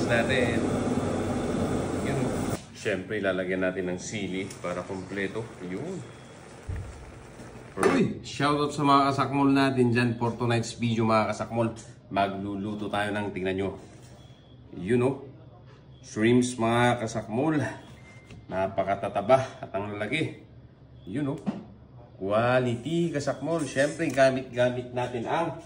ingredients natin. Yun. Siyempre, ilalagyan natin ng sili para kumpleto. Yun. Uy! Shoutout sa mga kasakmol natin dyan for tonight's video mga kasakmol. Magluluto tayo ng, tingnan nyo. You know, shrimps mga kasakmol. Napakatataba at ang lalaki. You know, quality kasakmol. Siyempre, gamit natin ang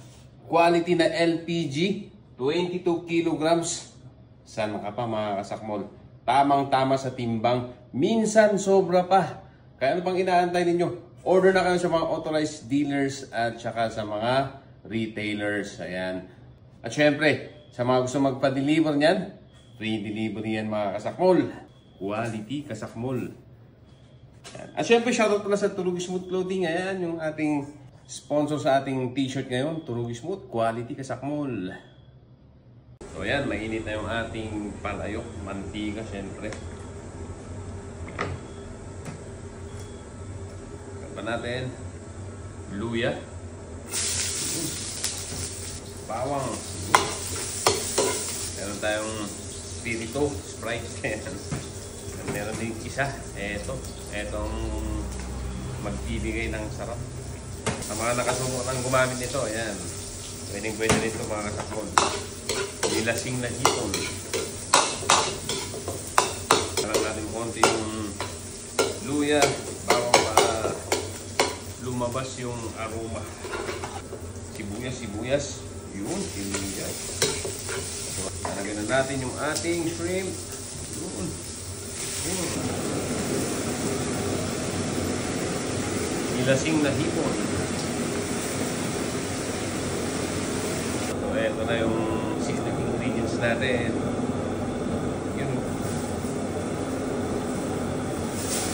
quality na LPG. 22 kilograms. Saan ka pa mga kasakmol? Tamang-tama sa timbang. Minsan sobra pa. Kaya ano pang inaantay ninyo? Order na kayo sa mga authorized dealers at saka sa mga retailers. Ayan. At syempre, sa mga gusto magpa-deliver niyan, free delivery yan mga kasakmol. Quality kasakmol. Ayan. At syempre, shoutout pala sa Turugi Smooth Clothing. Ayan, yung ating sponsor sa ating t-shirt ngayon. Turugi Smooth, quality kasakmol. So ayan, mainit na yung ating palayok. Mantika, syempre. Natin luya, bawang, meron tayong spirito, Sprite. Meron din isa, etong magbibigay ng sarap sa mga nakasuko ng gumamit nito. Ayan, pwede nito mga kasakmol. Nilasing na hipon. Alam natin konti yung luya, bawang, lumabas yung aroma. Sibuyas. Yun, sibuyas. So, nalagyan na natin yung ating shrimp. Yun. Nilasing na hipon. So, eto na yung seasoning ingredients natin. Yun.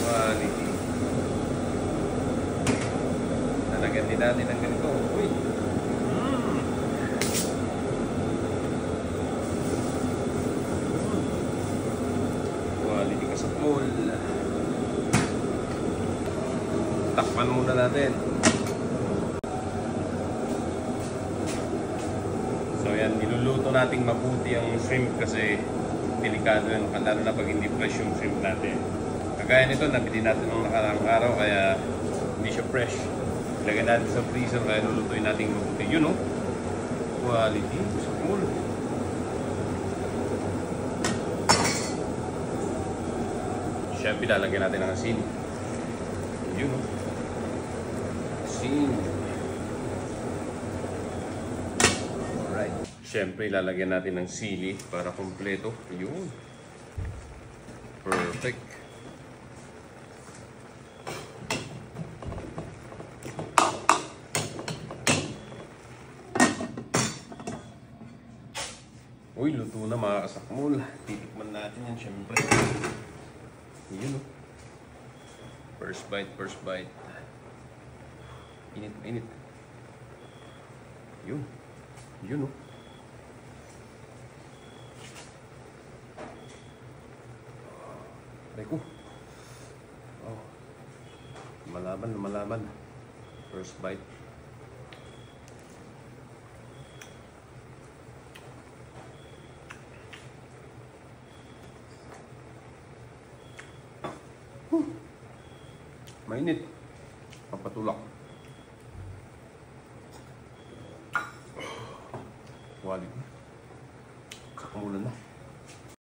Quality. Nalagyan din natin ng ganito. Uy! Quality kasakmol. Takpan muna natin. So yan, niluluto natin mabuti ang shrimp kasi delikado yun. Lalo na pag hindi fresh yung shrimp natin. Kagaya nito, nabili natin nung nakaraang araw kaya hindi siya fresh. Lagyan natin sa freezer kaya lulutuin natin mabuti. Yun, no? Quality. Sakmol. Siyempre, lalagyan natin ng asin. Yun, no? Asin. Alright. Siyempre, lalagyan natin ng sili para kumpleto. Yun. Perfect. Uy, luto na mga kasakmol. Titikman natin yan syempre. Yun, oh. First bite. Init. Yun, oh. Reko. Oh. Malaban. First bite. Mainit. Papatulak. Quality. Kakamulan na.